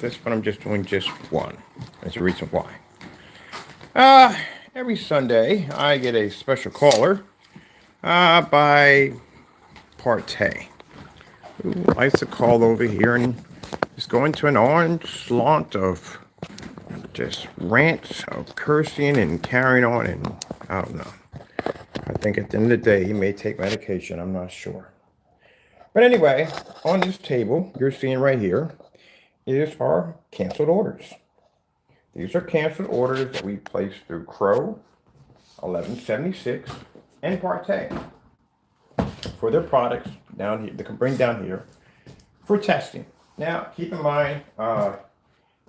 this, but I'm just doing just one. There's a reason why. Every Sunday I get a special caller by PARTAY, who likes to call over here and just go into an onslaught of just rants of cursing and carrying on, and I don't know. I think at the end of the day he may take medication. I'm not sure. But anyway, on this table you're seeing right here is our canceled orders. These are canceled orders that we placed through Crows1176 and PARTAY for their products down here. They can bring down here for testing. Now, keep in mind,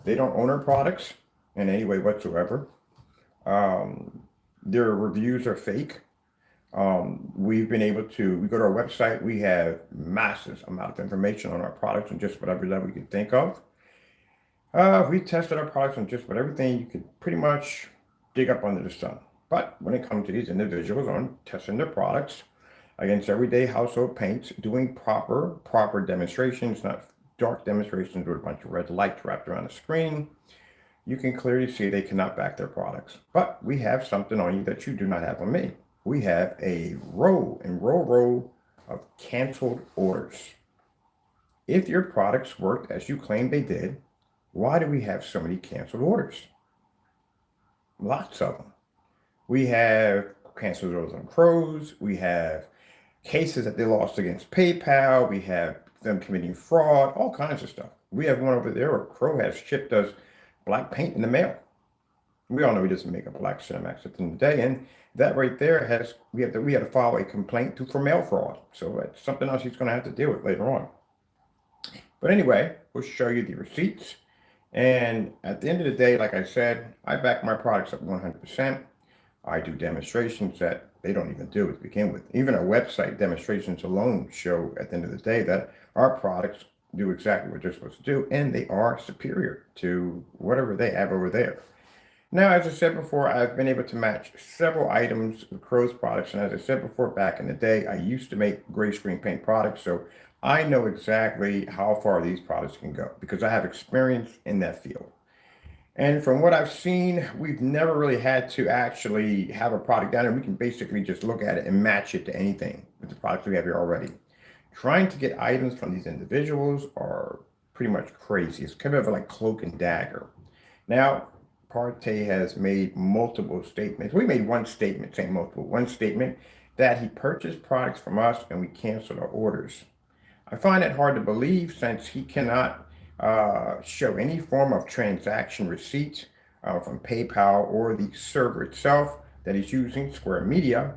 they don't own our products in any way whatsoever. Their reviews are fake. We've been able to, we go to our website, we have massive amount of information on our products and just whatever level we can think of. We tested our products on just about everything you could pretty much dig up under the sun. But when it comes to these individuals on testing their products against everyday household paints, doing proper demonstrations, not dark demonstrations with a bunch of red lights wrapped around the screen, you can clearly see they cannot back their products. But we have something on you that you do not have on me. We have a row of canceled orders. If your products worked as you claimed they did, why do we have so many canceled orders? Lots of them. We have canceled orders on Crows. We have cases that they lost against PayPal. We have them committing fraud, all kinds of stuff. We have one over there where Crow has shipped us black paint in the mail. We all know he doesn't make a black Cinemax at the end of the day, and that right there has we had to file a complaint for mail fraud. So it's something else he's going to have to deal with later on. But anyway, we'll show you the receipts. And at the end of the day, like I said, I back my products up 100%. I do demonstrations that they don't even do to begin with. Even our website demonstrations alone show at the end of the day that our products do exactly what they're supposed to do, and they are superior to whatever they have over there. Now, as I said before, I've been able to match several items with Crow's products. And as I said before, back in the day, I used to make gray screen paint products. So I know exactly how far these products can go because I have experience in that field. And from what I've seen, we've never really had to actually have a product down there. We can basically just look at it and match it to anything with the products we have here already. Trying to get items from these individuals are pretty much crazy. It's kind of like cloak and dagger. Now, PARTAY has made multiple statements. We made one statement, saying multiple. One statement that he purchased products from us and we canceled our orders. I find it hard to believe since he cannot show any form of transaction receipt from PayPal or the server itself that he's using, Square Media,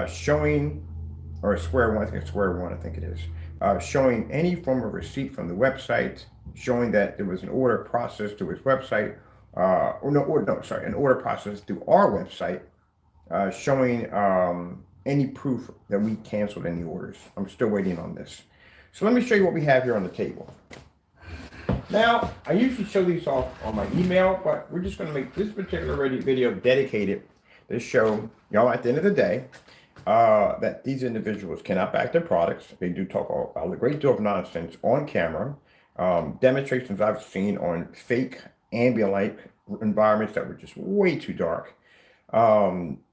showing, or Square One, I think it is, showing any form of receipt from the website, showing that there was an order processed to his website, an order process through our website, showing any proof that we canceled any orders. I'm still waiting on this. So let me show you what we have here on the table. Now, I usually show these off on my email, but we're just going to make this particular video dedicated to show y'all at the end of the day that these individuals cannot back their products. They do talk a great deal of nonsense on camera. Demonstrations I've seen on fake ambient light environments that were just way too dark.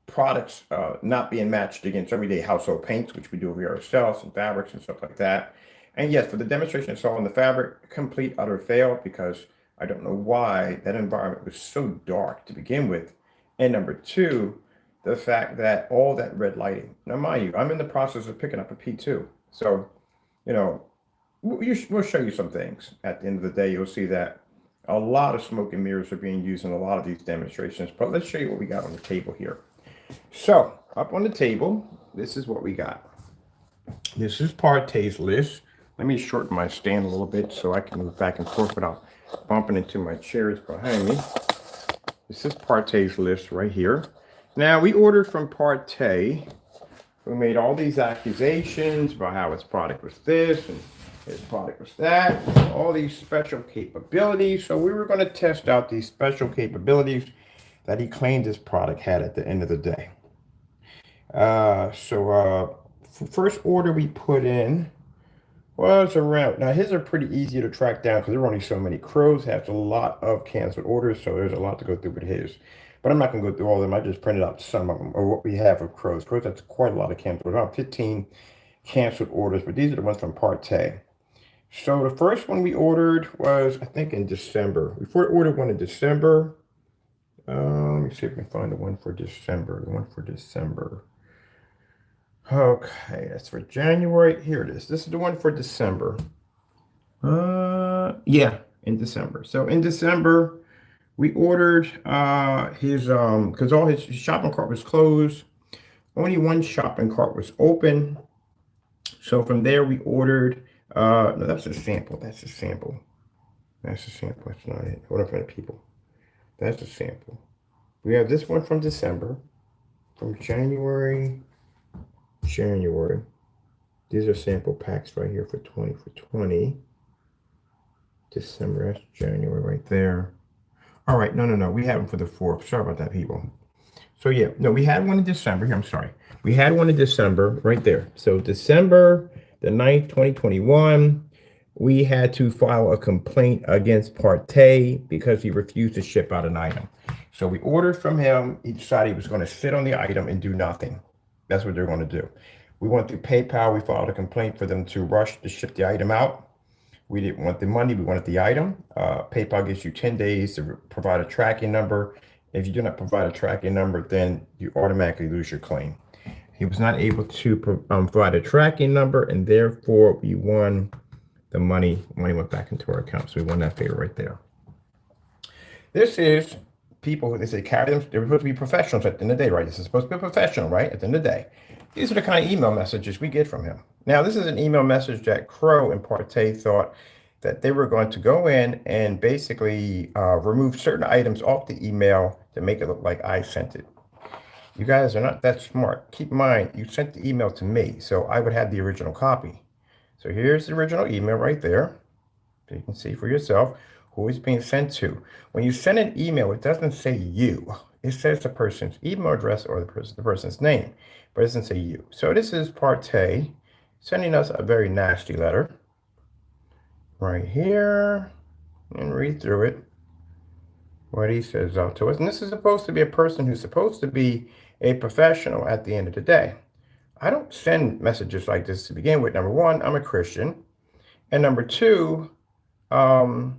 Products not being matched against everyday household paints, which we do here ourselves, and fabrics and stuff like that. And yes, for the demonstration I saw on the fabric, complete utter fail because I don't know why that environment was so dark to begin with. And number two, the fact that all that red lighting. Now, mind you, I'm in the process of picking up a P2. So, you know, we'll show you some things. At the end of the day, you'll see that a lot of smoke and mirrors are being used in a lot of these demonstrations. But let's show you what we got on the table here. So, up on the table, this is what we got. This is PARTAY's list. Let me shorten my stand a little bit so I can move back and forth without bumping into my chairs behind me. This is PARTAY's list right here. Now, we ordered from PARTAY, who made all these accusations about how his product was this and his product was that, all these special capabilities. So we were going to test out these special capabilities that he claimed his product had at the end of the day. For first order we put in was around. Now his are pretty easy to track down because there are only so many. Crows has a lot of canceled orders, so there's a lot to go through with his. But I'm not going to go through all of them. I just printed out some of them, or what we have of Crows. Crows has quite a lot of canceled, about 15 canceled orders, but these are the ones from PARTAY. So the first one we ordered was, I think, in December. We ordered one in December. Let me see if we can find the one for December. The one for December. Okay, that's for January. Here it is. This is the one for December. Yeah, in December. So in December, we ordered his because all his shopping cart was closed. Only one shopping cart was open. So from there we ordered no, that's a sample. That's a sample. That's a sample. That's not it. Hold on for the people. That's a sample. We have this one from December, from January. These are sample packs right here for 20. December, that's January right there. All right, no. We have them for the 4th. Sorry about that, people. So yeah, no, we had one in December. Here, I'm sorry. We had one in December right there. So December the 9th, 2021, we had to file a complaint against PARTAY because he refused to ship out an item. So we ordered from him. He decided he was going to sit on the item and do nothing. That's what they're going to do. We went through PayPal. We filed a complaint for them to rush to ship the item out. We didn't want the money. We wanted the item. PayPal gives you 10 days to provide a tracking number. If you do not provide a tracking number, then you automatically lose your claim. He was not able to provide a tracking number, and therefore we won the money. Money went back into our account, so we won that favor right there. This is people who they say carry them. They're supposed to be professionals at the end of the day, right? This is supposed to be a professional, right? At the end of the day. These are the kind of email messages we get from him. Now, this is an email message that Crow and PARTAY thought that they were going to go in and basically remove certain items off the email to make it look like I sent it. You guys are not that smart. Keep in mind, you sent the email to me, so I would have the original copy. So here's the original email right there. So you can see for yourself who it's being sent to. When you send an email, it doesn't say you. It says the person's email address or the person's name, but it doesn't say you. So this is PARTAY sending us a very nasty letter right here, and read through it, what he says out to us. And this is supposed to be a person who's supposed to be a professional at the end of the day. I don't send messages like this to begin with. Number one, I'm a Christian. And number two, I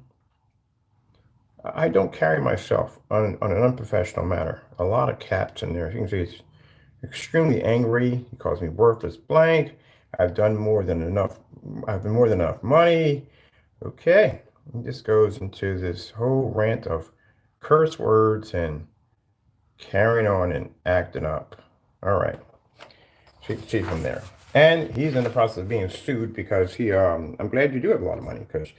don't carry myself on an unprofessional manner. A lot of caps in there. You can see he's extremely angry. He calls me worthless blank. I've done more than enough. I've been more than enough money. Okay. And this goes into this whole rant of curse words and carrying on and acting up. All right. See from there. And he's in the process of being sued because I'm glad you do have a lot of money, because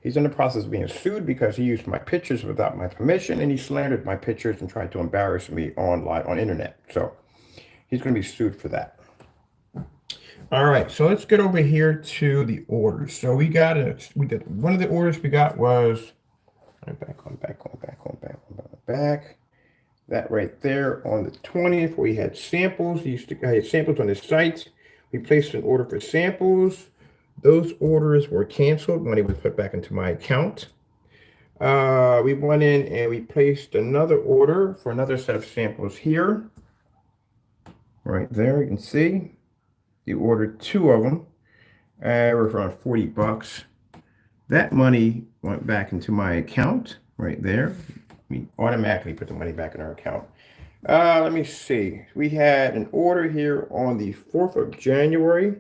he's in the process of being sued because he used my pictures without my permission, and he slandered my pictures and tried to embarrass me online on internet. So he's going to be sued for that. All right, so let's get over here to the orders. So we did one of the orders we got was going back. That right there on the 20th, we had samples. I had samples on the site. We placed an order for samples. Those orders were canceled. Money was put back into my account. We went in and we placed another order for another set of samples here. Right there, you can see. You ordered 2 of them. We're around $40. That money went back into my account right there. We automatically put the money back in our account. Let me see. We had an order here on the 4th of January,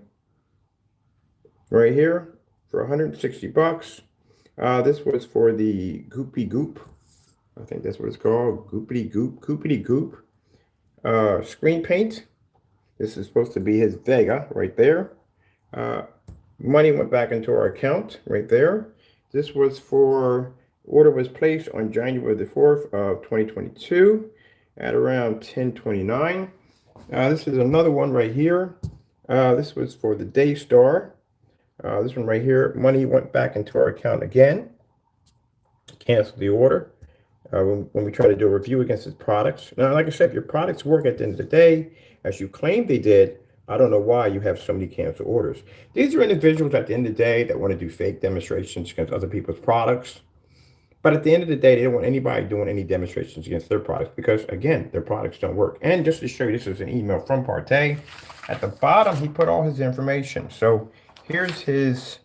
right here, for $160. This was for the Goopy Goop. I think that's what it's called. Goopity Goop. Screen paint. This is supposed to be his Vega right there. Money went back into our account right there. This was for, order was placed on January the 4th of 2022 at around 10:29. This is another one right here. This was for the Daystar. This one right here, money went back into our account again. Cancel the order when we try to do a review against his products. Now, like I said, if your products work at the end of the day, as you claim they did, I don't know why you have so many canceled orders. These are individuals at the end of the day that want to do fake demonstrations against other people's products. But at the end of the day, they don't want anybody doing any demonstrations against their products because, again, their products don't work. And just to show you, this is an email from PARTAY. At the bottom, he put all his information. So here's his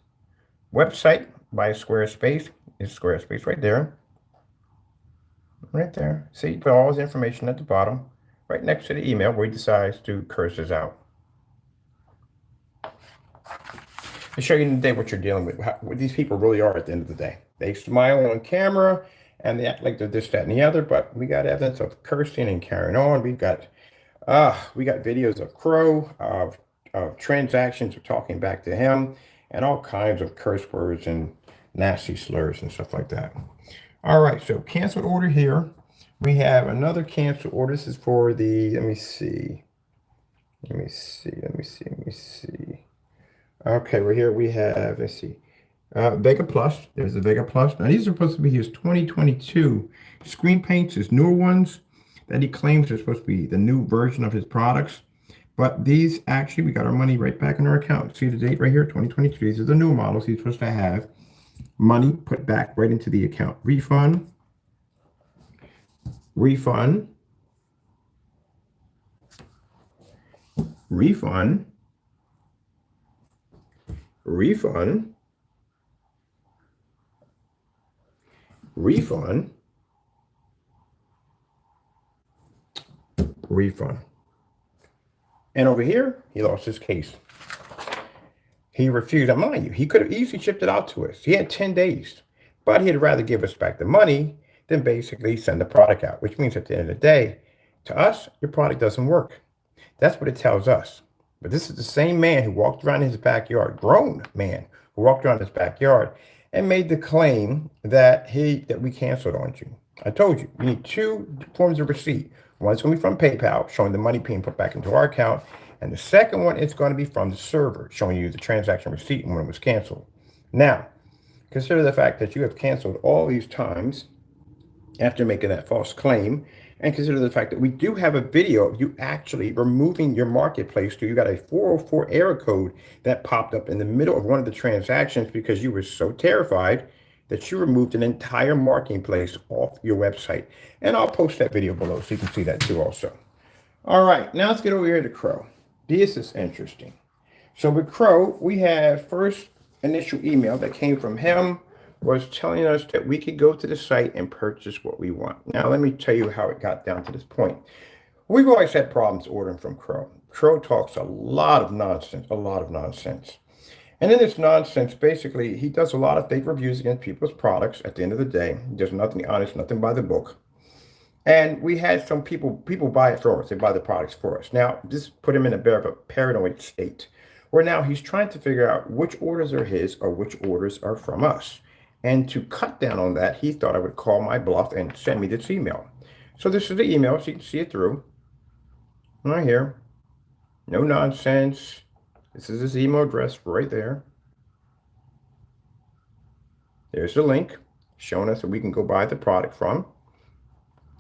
website by Squarespace. It's Squarespace right there. Right there. See, he put all his information at the bottom, right next to the email where he decides to curse us out. To show you today what you're dealing with, what these people really are at the end of the day. They smile on camera and they act like they're this, that, and the other, but we got evidence of cursing and carrying on. We got videos of Crow, of transactions of talking back to him, and all kinds of curse words and nasty slurs and stuff like that. All right, so cancel order here. We have another cancel order. This is for the, let me see. Okay, right here we have, let's see, Vega Plus. There's the Vega Plus. Now, these are supposed to be his 2022 screen paints, his newer ones that he claims are supposed to be the new version of his products. But these actually, we got our money right back in our account. See the date right here, 2022. These are the new models. He's supposed to have money put back right into the account. Refund. Refund. Refund. Refund, refund, refund. And over here, he lost his case. He refused. I'm lying to you. He could have easily shipped it out to us. He had 10 days, but he'd rather give us back the money than basically send the product out, which means at the end of the day, to us, your product doesn't work. That's what it tells us. But this is the same man who walked around his backyard, grown man, who walked around his backyard and made the claim that we canceled on you. I told you, you need two forms of receipt. One's going to be from PayPal, showing the money being put back into our account. And the second one is going to be from the server, showing you the transaction receipt and when it was canceled. Now, consider the fact that you have canceled all these times after making that false claim. And consider the fact that we do have a video of you actually removing your marketplace. You got a 404 error code that popped up in the middle of one of the transactions because you were so terrified that you removed an entire marketplace off your website. And I'll post that video below so you can see that too also. All right, now let's get over here to Crow. This is interesting. So with Crow, we have first initial email that came from him was telling us that we could go to the site and purchase what we want. Now, let me tell you how it got down to this point. We've always had problems ordering from Crow. Crow talks a lot of nonsense. And in this nonsense, basically, he does a lot of fake reviews against people's products. At the end of the day, there's nothing honest, nothing by the book. And we had some people buy it for us. They buy the products for us. Now, this put him in a bit of a paranoid state, where now he's trying to figure out which orders are his or which orders are from us. And to cut down on that, he thought I would call my bluff and send me this email. So this is the email, so you can see it through. Right here. No nonsense. This is his email address right there. There's the link showing us that we can go buy the product from,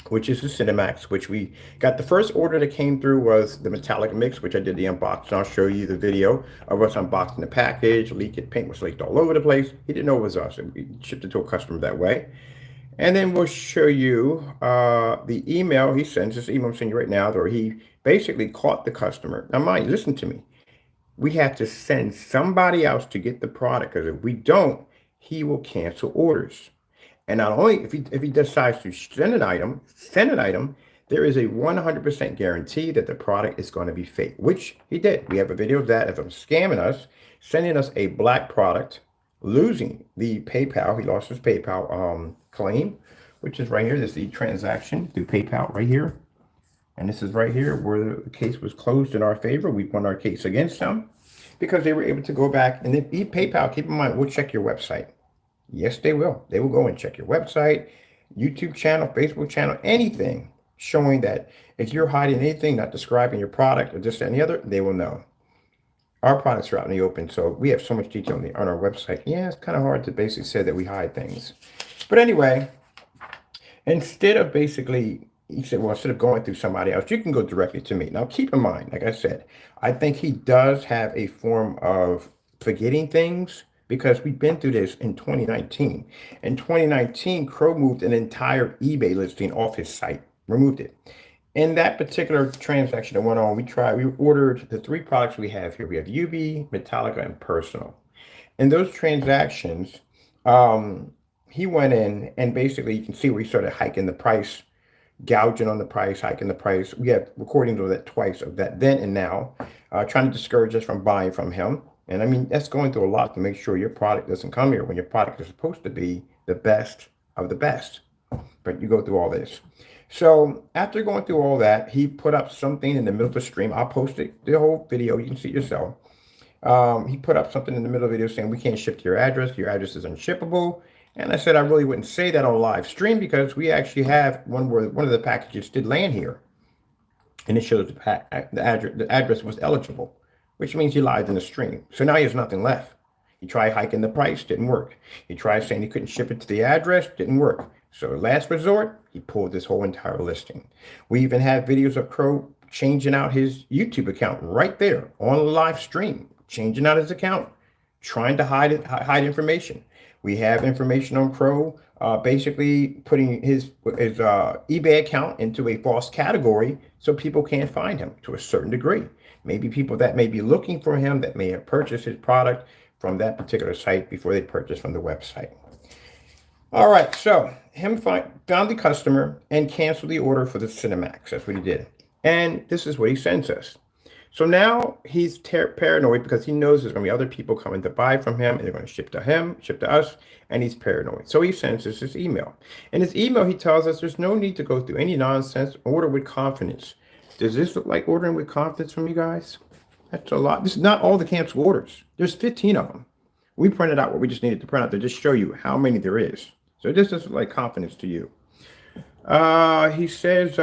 which is the Cinemax, which we got. The first order that came through was the metallic mix, which I did the unboxing. I'll show you the video of us unboxing the package. Paint was leaked all over the place. He didn't know it was us. We shipped it to a customer that way. And then we'll show you the email he sends. This email I'm sending you right now, where he basically caught the customer. Now, mind you, listen to me. We have to send somebody else to get the product, because if we don't, he will cancel orders. And not only if he decides to send an item, there is a 100% guarantee that the product is going to be fake, which he did. We have a video of that of him scamming us, sending us a black product, losing the PayPal. He lost his PayPal claim, which is right here. This is the transaction through PayPal right here. And this is right here where the case was closed in our favor. We won our case against them because they were able to go back. And then PayPal, keep in mind, we'll check your website. Yes, they will. They will go and check your website, YouTube channel, Facebook channel, anything showing that if you're hiding anything, not describing your product or this, that, and the other, they will know. Our products are out in the open, so we have so much detail on our website. Yeah, it's kind of hard to basically say that we hide things. But anyway, instead of basically he said, well, instead of going through somebody else, you can go directly to me. Now, keep in mind, like I said, I think he does have a form of forgetting things because we've been through this in 2019. In 2019, Crow moved an entire eBay listing off his site, removed it. In that particular transaction that went on, we ordered the three products we have here. We have UB, Metallica, and Personal. In those transactions, um, he went in and basically you can see where he started hiking the price, gouging on the price, hiking the price. We have recordings of that twice, of that then and now, trying to discourage us from buying from him. And I mean, that's going through a lot to make sure your product doesn't come here when your product is supposed to be the best of the best. But you go through all this. So after going through all that, he put up something in the middle of the stream. I'll post it, the whole video. You can see it yourself. He put up something in the middle of the video saying, we can't ship to your address. Your address is unshippable. And I said, I really wouldn't say that on live stream because we actually have one where one of the packages did land here. And it shows the address was eligible, which means he lied in the stream. So now he has nothing left. He tried hiking the price, didn't work. He tried saying he couldn't ship it to the address, didn't work. So last resort, he pulled this whole entire listing. We even have videos of Crow changing out his YouTube account right there on a live stream, changing out his account, trying to hide information. We have information on Crow, basically putting his eBay account into a false category so people can't find him to a certain degree. Maybe people that may be looking for him that may have purchased his product from that particular site before they purchased from the website. All right, so him found the customer and canceled the order for the Cinemax. That's what he did. And this is what he sends us. So now he's paranoid because he knows there's going to be other people coming to buy from him and they're going to ship to him, ship to us, and he's paranoid. So he sends us this email. In his email, he tells us there's no need to go through any nonsense. Order with confidence. Does this look like ordering with confidence from you guys? That's a lot. This is not all the canceled orders. There's 15 of them. We printed out what we just needed to print out to just show you how many there is. So this doesn't look like confidence to you. He says,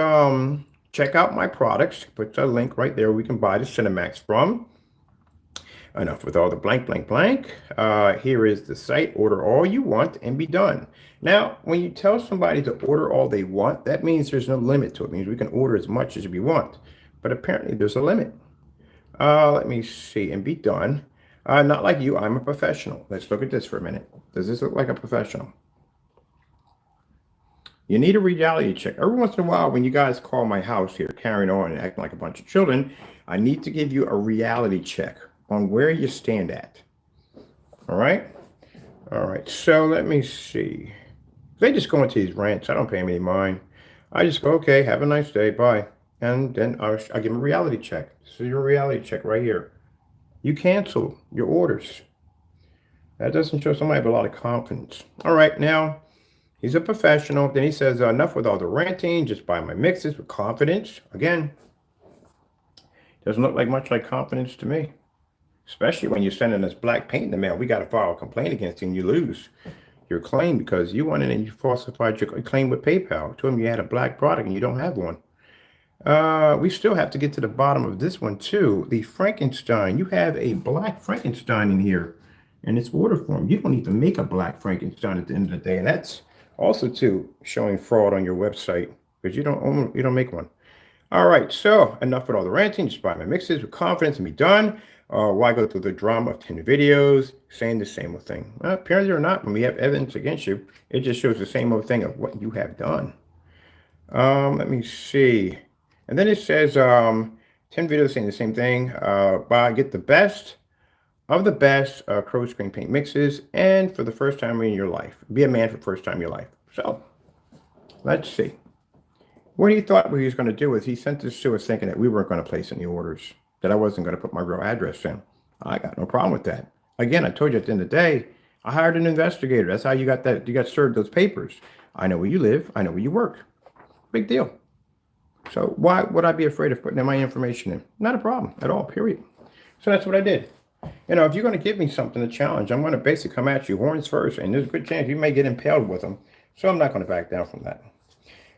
check out my products. Puts a link right there we can buy the Cinemax from. Enough with all the blank, blank, blank. Here is the site. Order all you want and be done. Now, when you tell somebody to order all they want, that means there's no limit to it. It means we can order as much as we want. But apparently there's a limit. Let me see. And be done. Not like you. I'm a professional. Let's look at this for a minute. Does this look like a professional? You need a reality check. Every once in a while, when you guys call my house here, carrying on and acting like a bunch of children, I need to give you a reality check on where you stand at. All right? All right. So let me see. They just go into these rants. I don't pay them any mind. I just go, okay, have a nice day. Bye. And then I give them a reality check. This is your reality check right here. You cancel your orders. That doesn't show somebody with a lot of confidence. All right. Now, he's a professional. Then he says, enough with all the ranting. Just buy my mixes with confidence. Again, doesn't look like much like confidence to me. Especially when you're sending us black paint in the mail. We got to file a complaint against you and you lose your claim because you went in and you falsified your claim with PayPal. Told them you had a black product and you don't have one. We still have to get to the bottom of this one too. The Frankenstein. You have a black Frankenstein in here in its order form. You don't need to make a black Frankenstein at the end of the day. And that's also too showing fraud on your website because you don't make one. All right, so enough with all the ranting. Just buy my mixes with confidence and be done. Why go through the drama of 10 videos saying the same old thing? Well, apparently or not, when we have evidence against you, it just shows the same old thing of what you have done. Let me see. And then it says 10 videos saying the same thing. Get the best of the best Crow screen paint mixes, and for the first time in your life. Be a man for the first time in your life. So, let's see. What he thought he was going to do is he sent this to us thinking that we weren't going to place any orders, that I wasn't going to put my real address in. I got no problem with that. Again, I told you at the end of the day, I hired an investigator. That's how you got that. You got served those papers. I know where you live. I know where you work. Big deal. So why would I be afraid of putting my information in? Not a problem at all, period. So that's what I did. You know, if you're going to give me something to challenge, I'm going to basically come at you horns first, and there's a good chance you may get impaled with them. So I'm not going to back down from that.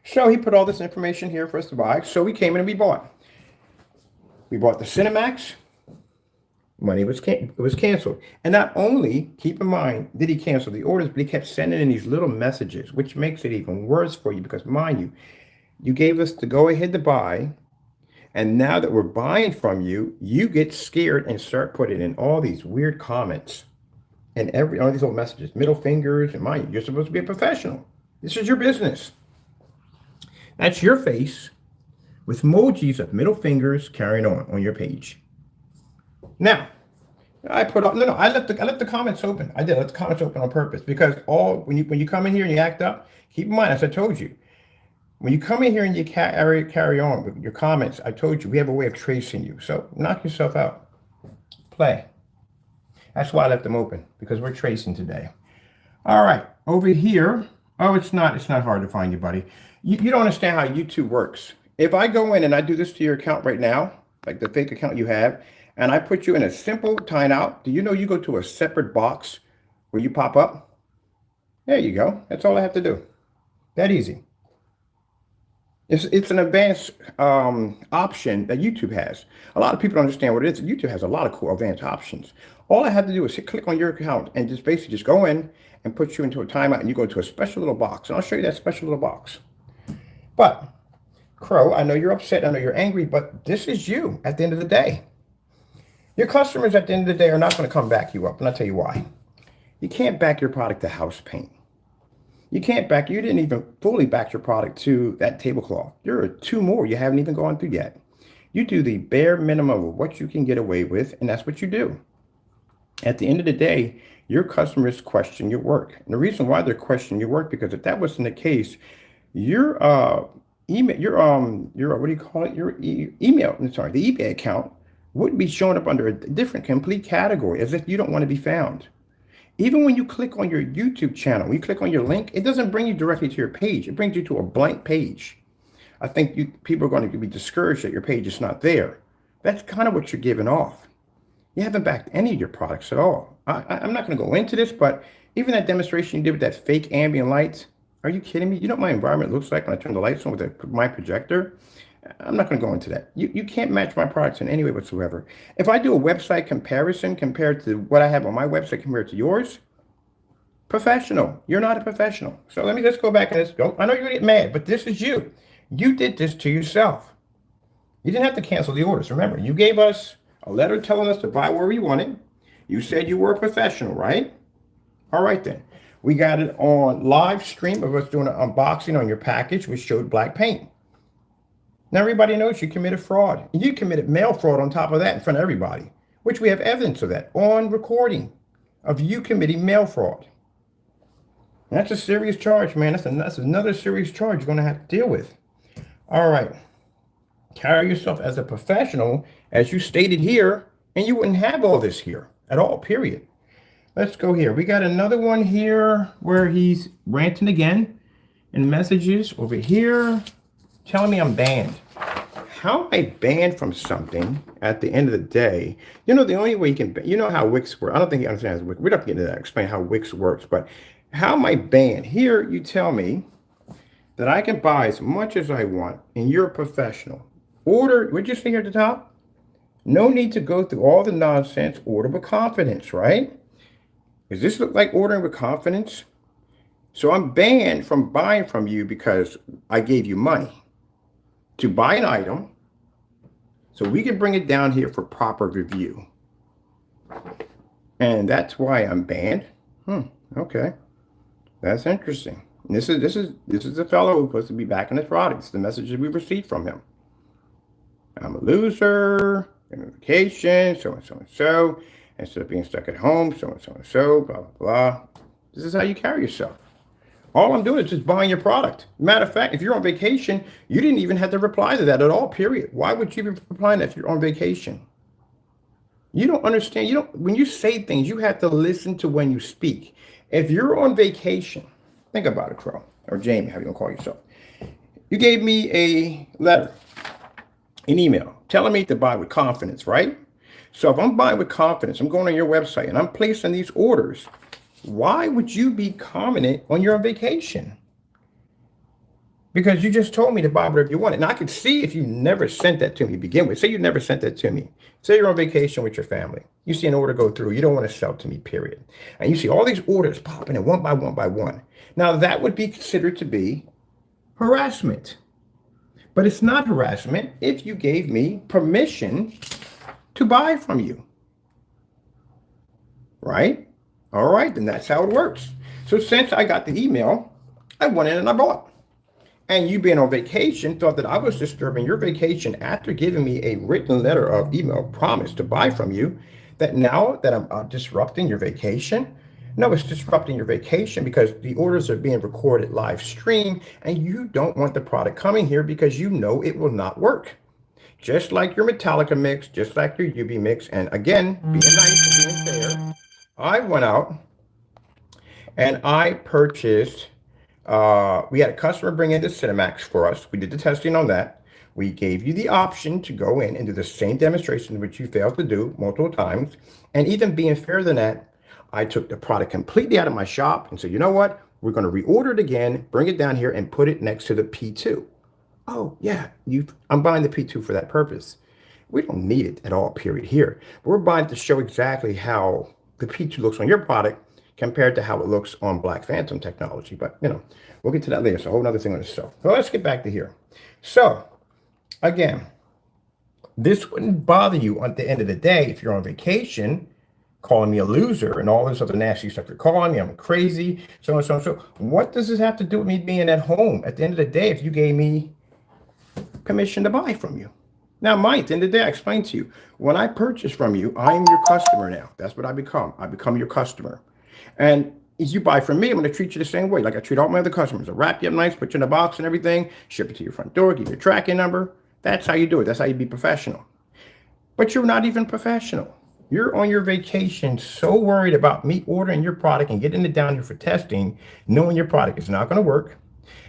So he put all this information here for us to buy. So we came in and we bought. We bought the Cinemax. Money was canceled. And not only, keep in mind, did he cancel the orders, but he kept sending in these little messages, which makes it even worse for you because, mind you, You gave us the go ahead to buy. And now that we're buying from you, you get scared and start putting in all these weird comments and all these little messages, middle fingers, and mind you, you're supposed to be a professional. This is your business. That's your face with emojis of middle fingers carrying on your page. Now, I put up I left the comments open. I did let the comments open on purpose because when you come in here and you act up, keep in mind, as I told you, when you come in here and you carry on with your comments, I told you we have a way of tracing you. So knock yourself out. Play. That's why I left them open, because we're tracing today. All right, over here. Oh, it's not hard to find you, buddy. You don't understand how YouTube works. If I go in and I do this to your account right now, like the fake account you have, and I put you in a simple timeout, do you know you go to a separate box where you pop up? There you go. That's all I have to do. That easy. It's an advanced option that YouTube has. A lot of people don't understand what it is. YouTube has a lot of cool advanced options. All I have to do is click on your account and just basically just go in and put you into a timeout, and you go to a special little box. And I'll show you that special little box. But, Crow, I know you're upset. I know you're angry, but this is you at the end of the day. Your customers at the end of the day are not going to come back you up. And I'll tell you why. You can't back your product to house paint. You didn't even fully back your product to that tablecloth. There are 2 more you haven't even gone through yet. You do the bare minimum of what you can get away with, and that's what you do. At the end of the day, your customers question your work. And the reason why they're questioning your work, because if that wasn't the case, your email, the eBay account would be showing up under a different complete category, as if you don't want to be found. Even when you click on your YouTube channel, when you click on your link, it doesn't bring you directly to your page. It brings you to a blank page. I think people are going to be discouraged that your page is not there. That's kind of what you're giving off. You haven't backed any of your products at all. I'm not going to go into this, but even that demonstration you did with that fake ambient lights, are you kidding me? You know what my environment looks like when I turn the lights on with my projector? I'm not going to go into that. You can't match my products in any way whatsoever. If I do a website comparison compared to what I have on my website compared to yours, professional. You're not a professional. So let's go back and let's go. I know you're going to get mad, but this is you. You did this to yourself. You didn't have to cancel the orders. Remember, you gave us a letter telling us to buy where we wanted. You said you were a professional, right? All right, then. We got it on live stream of us doing an unboxing on your package, which showed black paint. Now everybody knows you committed fraud. You committed mail fraud on top of that in front of everybody, which we have evidence of that on recording of you committing mail fraud. And that's a serious charge, man. That's another serious charge you're going to have to deal with. All right. Carry yourself as a professional, as you stated here, and you wouldn't have all this here at all, period. Let's go here. We got another one here where he's ranting again in messages over here, telling me I'm banned. How am I banned from something at the end of the day? You know, the only way you can, you know how Wix works. I don't think he understands Wix. We're not getting into that, explain how Wix works, but how am I banned? Here, you tell me that I can buy as much as I want, and you're a professional. Order, what'd you say here at the top? No need to go through all the nonsense. Order with confidence, right? Does this look like ordering with confidence? So I'm banned from buying from you because I gave you money to buy an item so we can bring it down here for proper review. And that's why I'm banned. Okay. That's interesting. And this is a fellow who's supposed to be backing his products. The messages we received from him. I'm a loser, I'm on vacation, so and so and so. Instead of being stuck at home, so and so and so, blah, blah, blah. This is how you carry yourself. All I'm doing is just buying your product. Matter of fact, if you're on vacation, you didn't even have to reply to that at all, period. Why would you be replying if you're on vacation? You don't understand. When you say things, you have to listen to when you speak. If you're on vacation, think about it, Crow, or Jamie, how you gonna call yourself. You gave me a letter, an email, telling me to buy with confidence, right? So if I'm buying with confidence, I'm going on your website and I'm placing these orders, why would you be commenting on your vacation? Because you just told me to buy whatever you want. And I could see if you never sent that to me to begin with. Say you never sent that to me. Say you're on vacation with your family. You see an order go through. You don't want to sell to me, period. And you see all these orders popping in one by one by one. Now that would be considered to be harassment. But it's not harassment if you gave me permission to buy from you, right? All right, then that's how it works. So since I got the email, I went in and I bought. And you being on vacation thought that I was disturbing your vacation after giving me a written letter of email promise to buy from you, that now that I'm disrupting your vacation. No, it's disrupting your vacation because the orders are being recorded live stream and you don't want the product coming here because you know it will not work. Just like your Metallica mix, just like your UV mix. And again, being nice and being fair, I went out and I purchased, we had a customer bring in the Cinemax for us. We did the testing on that. We gave you the option to go in and do the same demonstration which you failed to do multiple times. And even being fairer than that, I took the product completely out of my shop and said, you know what? We're going to reorder it again, bring it down here and put it next to the P2. Oh, yeah, I'm buying the P2 for that purpose. We don't need it at all, period, here. We're buying it to show exactly how the P2 looks on your product compared to how it looks on Black Phantom technology. But, we'll get to that later. It's a whole other thing on this show. So let's get back to here. So, again, this wouldn't bother you at the end of the day if you're on vacation, calling me a loser and all this other nasty stuff. You're calling me, I'm crazy, so and so and so. What does this have to do with me being at home at the end of the day if you gave me permission to buy from you? Now, at the end of the day, I explained to you, when I purchase from you, I am your customer now. That's what I become. I become your customer. And as you buy from me, I'm going to treat you the same way, like I treat all my other customers. I wrap you up nice, put you in a box and everything, ship it to your front door, give you a tracking number. That's how you do it. That's how you be professional. But you're not even professional. You're on your vacation so worried about me ordering your product and getting it down here for testing, knowing your product is not going to work,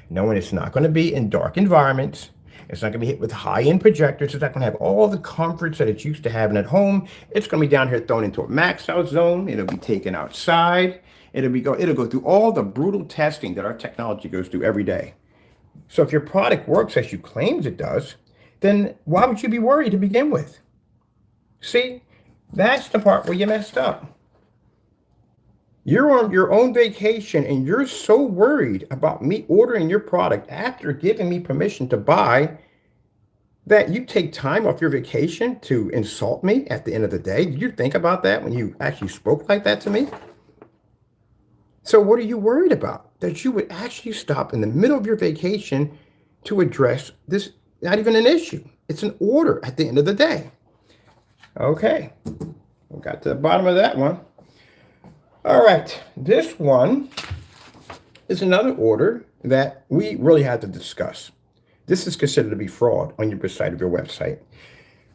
knowing it's not going to be in dark environments, it's not going to be hit with high-end projectors, it's not going to have all the comforts that it's used to having at home. It's going to be down here thrown into a max out zone. It'll be taken outside. It'll go through all the brutal testing that our technology goes through every day. So if your product works as you claims it does, then why would you be worried to begin with? See? That's the part where you messed up. You're on your own vacation and you're so worried about me ordering your product after giving me permission to buy that you take time off your vacation to insult me at the end of the day. Did you think about that when you actually spoke like that to me? So what are you worried about? That you would actually stop in the middle of your vacation to address this, not even an issue. It's an order at the end of the day. Okay, we got to the bottom of that one. All right, this one is another order that we really had to discuss. This is considered to be fraud on your side of your website.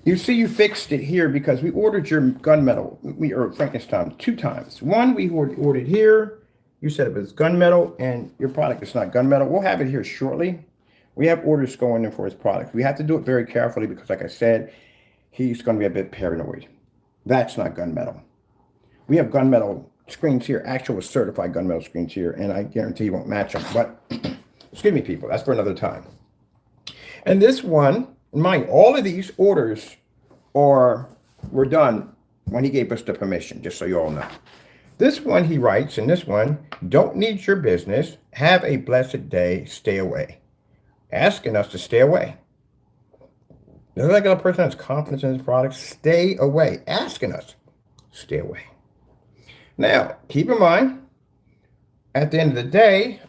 You see, you fixed it here because we ordered your gunmetal, or Frankenstein, 2 times. One, we ordered here. You said it was gunmetal, and your product is not gunmetal. We'll have it here shortly. We have orders going in for his product. We have to do it very carefully because, like I said, he's going to be a bit paranoid. That's not gunmetal. We have gunmetal screens here, actual certified gunmetal screens here, and I guarantee you won't match them. But excuse me, people, that's for another time. And this one, mind, all of these orders were done when he gave us the permission, just so you all know. This one, he writes, in this one, don't need your business. Have a blessed day. Stay away. Asking us to stay away. The regular person has confidence in his product. Stay away. Asking us, stay away. Now, keep in mind, at the end of the day,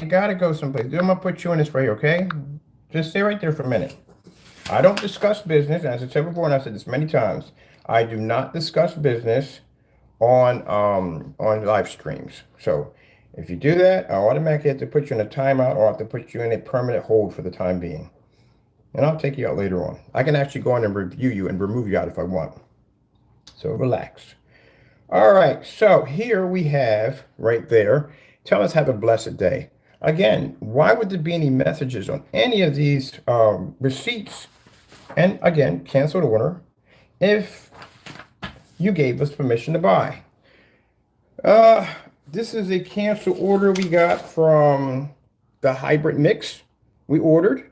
you got to go someplace. I'm going to put you in this right here, okay? Just stay right there for a minute. I don't discuss business. As I said before, and I've said this many times, I do not discuss business on live streams. So if you do that, I automatically have to put you in a timeout or I have to put you in a permanent hold for the time being. And I'll take you out later on. I can actually go in and review you and remove you out if I want. So relax. All right, so here we have right there, tell us have a blessed day. Again, why would there be any messages on any of these receipts? And again, cancel the order if you gave us permission to buy. This is a cancel order we got from the hybrid mix we ordered.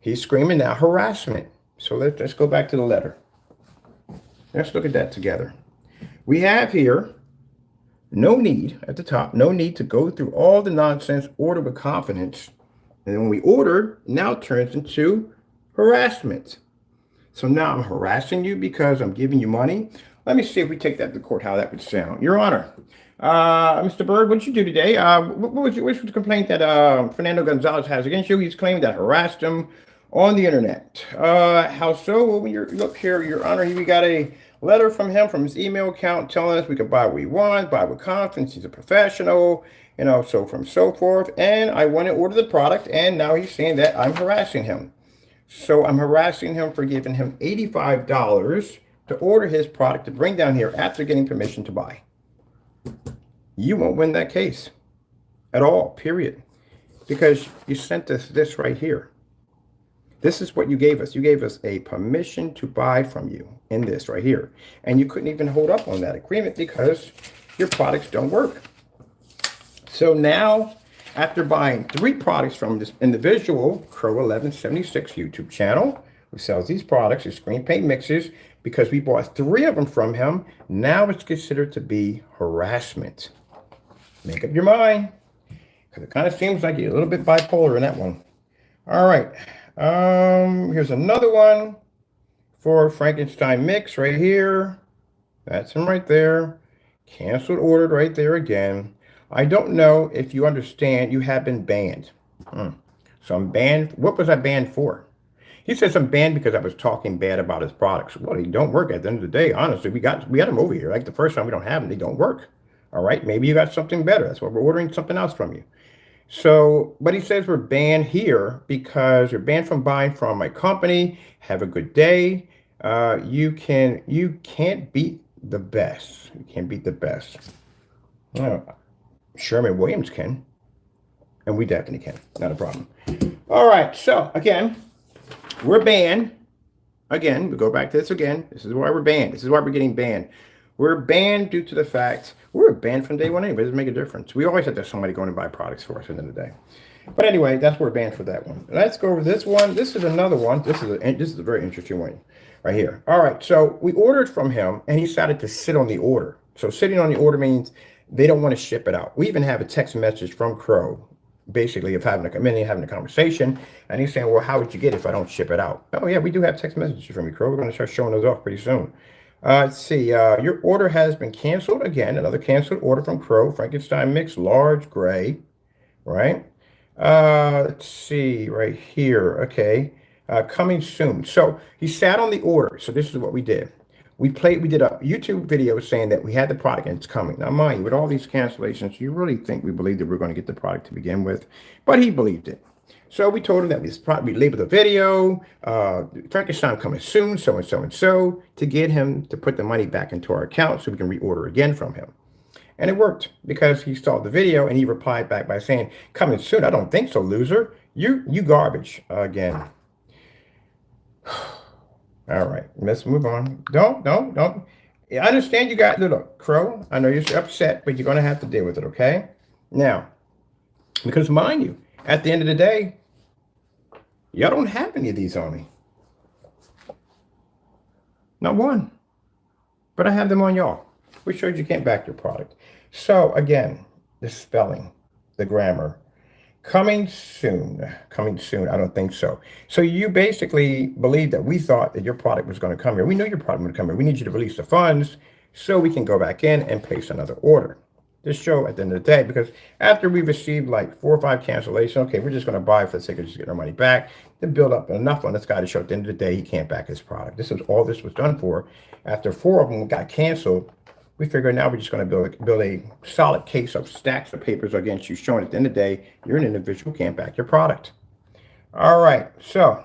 He's screaming now harassment. So let's go back to the letter. Let's look at that together. We have here, no need at the top, no need to go through all the nonsense, order with confidence. And then when we order, now turns into harassment. So now I'm harassing you because I'm giving you money. Let me see if we take that to court, how that would sound. Your Honor, Mr. Bird, what did you do today? What was the complaint that Fernando Gonzalez has against you? He's claiming that I harassed him on the internet. How so? Well, when you look here, Your Honor, we got a letter from him from his email account telling us we could buy what we want, buy with confidence. He's a professional, so from so forth. And I went and ordered the product, and now he's saying that I'm harassing him. So I'm harassing him for giving him $85 to order his product to bring down here after getting permission to buy. You won't win that case at all, period. Because you sent us this right here. This is what you gave us. You gave us a permission to buy from you in this right here. And you couldn't even hold up on that agreement because your products don't work. So now, after buying 3 products from this individual, Crow1176 YouTube channel, who sells these products, his screen paint mixes, because we bought 3 of them from him, now it's considered to be harassment. Make up your mind, because it kind of seems like you're a little bit bipolar in that one. All right. Here's another one for Frankenstein mix right here. That's him right there. Canceled, ordered right there again. I don't know if you understand, you have been banned. So I'm banned. What was I banned for? He says I'm banned because I was talking bad about his products. Well, they don't work at the end of the day. Honestly, we got them over here. Like the first time we don't have them, they don't work. All right, maybe you got something better. That's why we're ordering something else from you. So, but he says we're banned here because you're banned from buying from my company. Have a good day. You can't beat the best. You can't beat the best. Sherman Williams can, and we definitely can. Not a problem. All right. So again, we're banned. Again, we go back to this again. This is why we're banned. This is why we're getting banned. We're banned due to the fact we're banned from day one anyway. It doesn't make a difference. We always have to have somebody going to buy products for us at the end of the day. But anyway, that's where we're banned for that one. Let's go over this one. This is another one. This is a very interesting one right here. All right. So we ordered from him, and he decided to sit on the order. So sitting on the order means they don't want to ship it out. We even have a text message from Crow, basically of having a conversation, and he's saying, well, how would you get it if I don't ship it out? Oh yeah, we do have text messages from you, Crow. We're going to start showing those off pretty soon. Let's see, your order has been canceled. Again, another canceled order from Crow, Frankenstein mix, large gray, right? Let's see right here. Okay, coming soon. So he sat on the order. So this is what we did. We did a YouTube video saying that we had the product and it's coming. Now, mind you, with all these cancellations, you really think we believed that we were going to get the product to begin with, but he believed it. So we told him that we labeled the video, Frankenstein coming soon, so and so and so, to get him to put the money back into our account so we can reorder again from him. And it worked because he saw the video and he replied back by saying, coming soon. I don't think so, loser. You garbage again. All right, let's move on. Don't. I understand you got, look, Crow, I know you're upset, but you're going to have to deal with it, okay? Now, because mind you, at the end of the day, y'all don't have any of these on me. Not one. But I have them on y'all, which shows you can't back your product. So again, the spelling, the grammar, coming soon. I don't think so. So you basically believe that we thought that your product was going to come here. We knew your product would come here. We need you to release the funds so we can go back in and place another order. This show at the end of the day, because after we received like 4 or 5 cancellations, okay, we're just going to buy for the sake of just getting our money back, then build up enough on this guy to show at the end of the day he can't back his product. This is all this was done for. After 4 of them got canceled, we figured now we're just going to build a solid case of stacks of papers against you, showing at the end of the day you're an individual who can't back your product. All right, so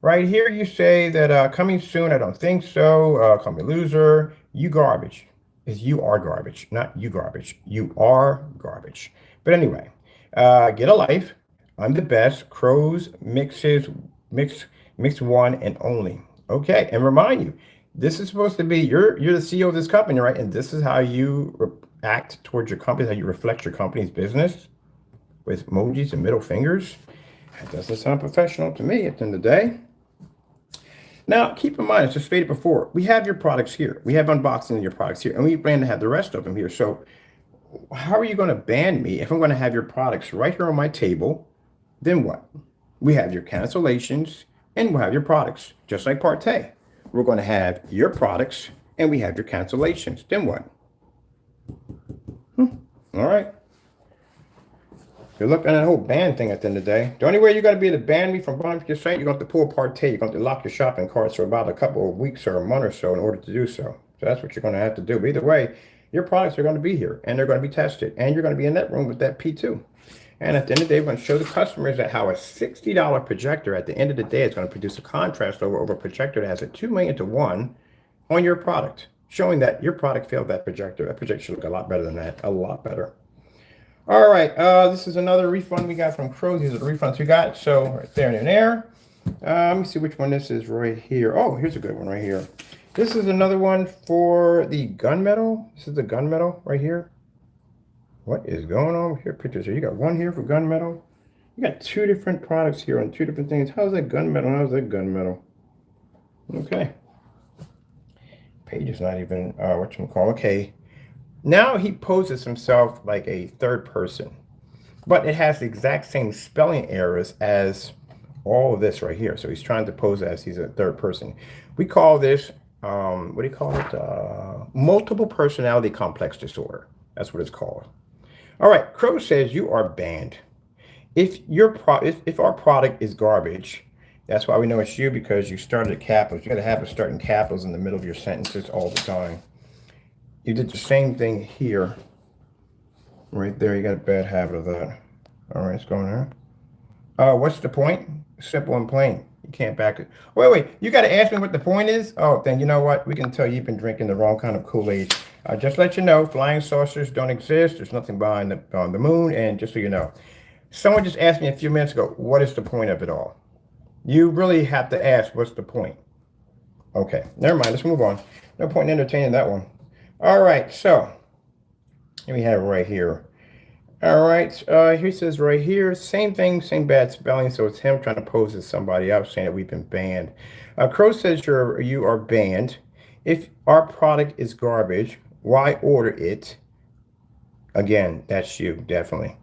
right here you say that coming soon, I don't think so. Call me loser. You garbage. Is you are garbage, not you garbage. You are garbage. But anyway, get a life. I'm the best. Crows mixes, mix one and only. Okay, and remind you, this is supposed to be, you're the CEO of this company, right? And this is how you act towards your company, how you reflect your company's business with emojis and middle fingers. That doesn't sound professional to me at the end of the day. Now, keep in mind, as I stated before, we have your products here. We have unboxing of your products here, and we plan to have the rest of them here. So how are you going to ban me if I'm going to have your products right here on my table, then what? We have your cancellations and we'll have your products, just like Partay. We're going to have your products and we have your cancellations. Then what? All right. Good luck on that whole ban thing at the end of the day. The only way you're going to be able to ban me from buying your site, you're going to have to pull Partay. You're going to have to lock your shopping carts for about a couple of weeks or a month or so in order to do so. So that's what you're going to have to do. But either way, your products are going to be here and they're going to be tested. And you're going to be in that room with that P2. And at the end of the day, we're going to show the customers that how a $60 projector at the end of the day is going to produce a contrast over a projector that has a 2 million to 1 on your product, showing that your product failed that projector. That projector should look a lot better than that, a lot better. All right, this is another refund we got from Crows. These are the refunds we got. So right there and there. Let me see which one this is right here. Oh, here's a good one right here. This is another one for the gunmetal. This is the gunmetal right here. What is going on here? Pictures here. You got one here for gunmetal. You got two different products here on two different things. How's that gunmetal? How's that gunmetal? Okay. Page is not even whatchamacallit. Okay. Now he poses himself like a third person, but it has the exact same spelling errors as all of this right here. So he's trying to pose as he's a third person. We call this, what do you call it? Multiple personality complex disorder. That's what it's called. All right, Crow says you are banned. If our product is garbage, that's why we know it's you, because you started at capitals. You got to have a start in capitals in the middle of your sentences all the time. You did the same thing here. Right there, you got a bad habit of that. All right, it's going there. What's the point? Simple and plain. You can't back it. Wait, you got to ask me what the point is? Oh, then you know what? We can tell you've been drinking the wrong kind of Kool-Aid. Just let you know, flying saucers don't exist. There's nothing behind on the moon. And just so you know, someone just asked me a few minutes ago, what is the point of it all? You really have to ask, what's the point? Okay, never mind. Let's move on. No point in entertaining that one. All right, so we have it right here. All right, he says right here, same thing, same bad spelling. So it's him trying to pose as somebody else, saying that we've been banned. Crow says you are banned. If our product is garbage, why order it? Again, that's you, definitely.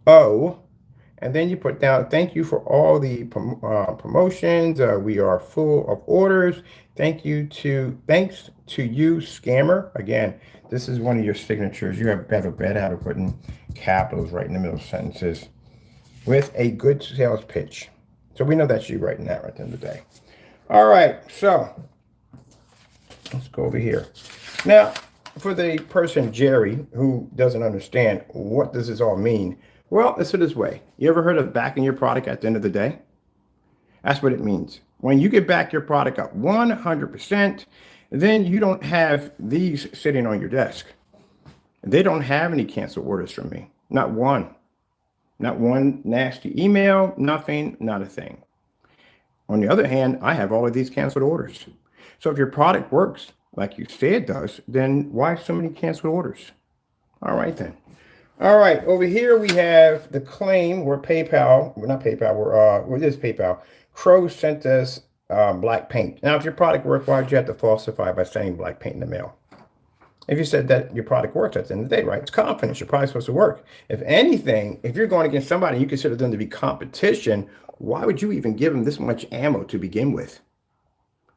Oh, and then you put down, thank you for all the promotions. We are full of orders. Thanks to you, scammer. Again, this is one of your signatures. You have a bad habit of putting capitals right in the middle of sentences with a good sales pitch. So we know that's you writing that right at the end of the day. All right, so let's go over here. Now, for the person, Jerry, who doesn't understand what does this all mean, well, let's put it this way. You ever heard of backing your product at the end of the day? That's what it means. When you get back your product up 100%, then you don't have these sitting on your desk. They don't have any canceled orders from me. Not one. Not one nasty email, nothing, not a thing. On the other hand, I have all of these canceled orders. So if your product works like you say it does, then why so many canceled orders? All right, then. All right, over here we have the claim where PayPal, well, not PayPal, it is PayPal. Crow sent us black paint. Now, if your product works, why would you have to falsify by sending black paint in the mail? If you said that your product works at the end of the day, right? It's confidence. Your product's supposed to work. If anything, if you're going against somebody and you consider them to be competition, why would you even give them this much ammo to begin with?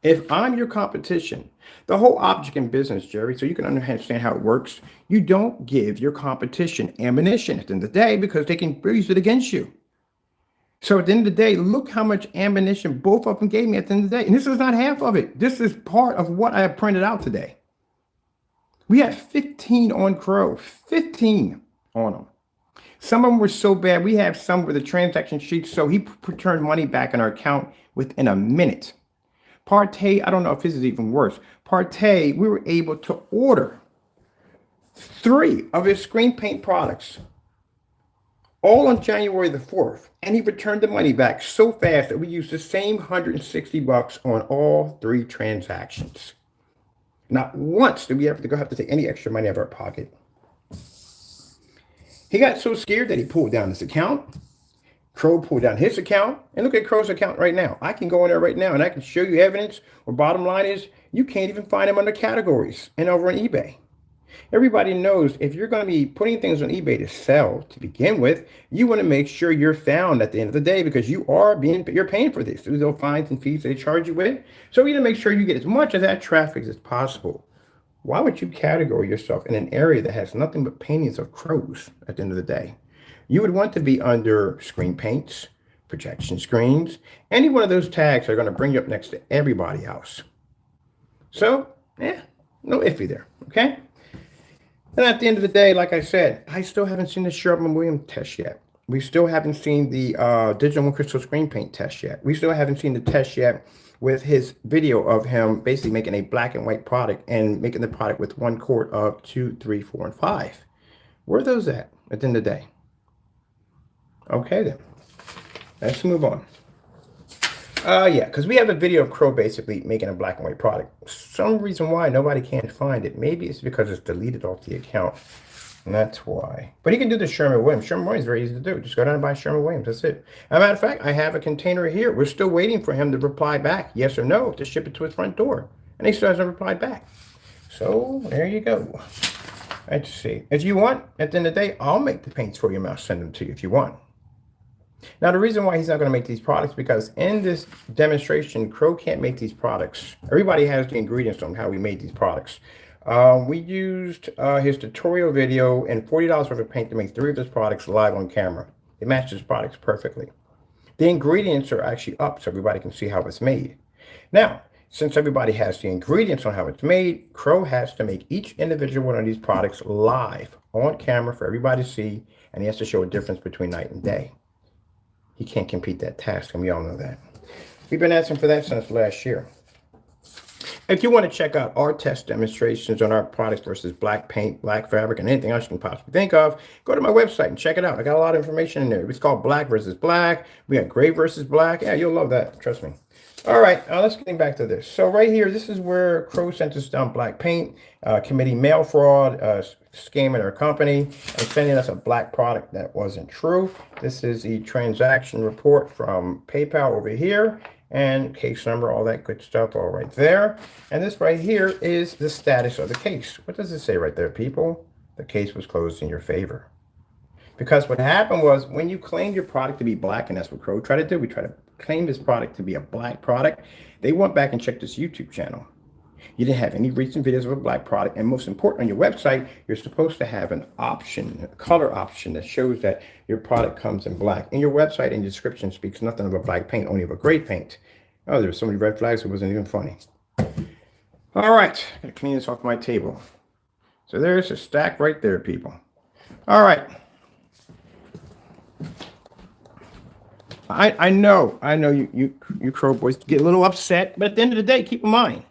If I'm your competition, the whole object in business, Jerry, so you can understand how it works, you don't give your competition ammunition at the end of the day because they can use it against you. So at the end of the day, look how much ammunition both of them gave me at the end of the day. And this is not half of it. This is part of what I have printed out today. We had 15 on Crow, 15 on them. Some of them were so bad. We have some where the transaction sheets, so he returned money back in our account within a minute. Partay, I don't know if this is even worse. Partay, we were able to order 3 of his screen paint products all on January the 4th. And he returned the money back so fast that we used the same $160 on all 3 transactions. Not once did we ever have to take any extra money out of our pocket. He got so scared that he pulled down his account. Crow pulled down his account, and look at Crow's account right now. I can go in there right now and I can show you evidence where bottom line is you can't even find him under categories and over on eBay. Everybody knows if you're going to be putting things on eBay to sell to begin with, you want to make sure you're found at the end of the day because you're paying for this. There's no fines and fees they charge you with. So you need to make sure you get as much of that traffic as possible. Why would you categorize yourself in an area that has nothing but paintings of crows at the end of the day? You would want to be under screen paints, projection screens. Any one of those tags are going to bring you up next to everybody else. So, no iffy there, okay? And at the end of the day, like I said, I still haven't seen the Sherman Williams test yet. We still haven't seen the digital and crystal screen paint test yet. We still haven't seen the test yet with his video of him basically making a black and white product and making the product with 1 quart of 2, 3, 4, and 5. Where are those at the end of the day? Okay, then. Let's move on. Yeah, because we have a video of Crow basically making a black and white product. Some reason why nobody can find it. Maybe it's because it's deleted off the account. And that's why. But he can do the Sherman Williams. Sherman Williams is very easy to do. Just go down and buy Sherman Williams. That's it. As a matter of fact, I have a container here. We're still waiting for him to reply back, yes or no, to ship it to his front door. And he still hasn't replied back. So there you go. Let's see. If you want, at the end of the day, I'll make the paints for you and I'll send them to you if you want. Now, the reason why he's not going to make these products, because in this demonstration, Crow can't make these products. Everybody has the ingredients on how we made these products. We used his tutorial video and $40 worth of paint to make 3 of his products live on camera. It matches his products perfectly. The ingredients are actually up so everybody can see how it's made. Now, since everybody has the ingredients on how it's made, Crow has to make each individual one of these products live on camera for everybody to see, and he has to show a difference between night and day. He can't compete that task, and we all know that. We've been asking for that since last year. If you want to check out our test demonstrations on our products versus black paint, black fabric, and anything else you can possibly think of, go to my website and check it out. I got a lot of information in there. It's called black versus black. We got gray versus black. Yeah, you'll love that. Trust me. All right, let's get back to this. So right here, this is where Crow sent us down black paint, committing mail fraud, scamming our company, and sending us a black product that wasn't true. This is the transaction report from PayPal over here, and case number, all that good stuff, all right there. And this right here is the status of the case. What does it say right there, people? The case was closed in your favor. Because what happened was when you claimed your product to be black, and that's what Crow tried to do, we tried to claim this product to be a black product, they went back and checked this YouTube channel. You didn't have any recent videos of a black product, and most important, on your website, you're supposed to have an option, a color option that shows that your product comes in black. And your website and description speaks nothing of a black paint, only of a gray paint. Oh, there's so many red flags, it wasn't even funny. All right, I'm gonna clean this off my table. So there's a stack right there, people. All right. I know you Crow boys get a little upset, but at the end of the day, keep in mind,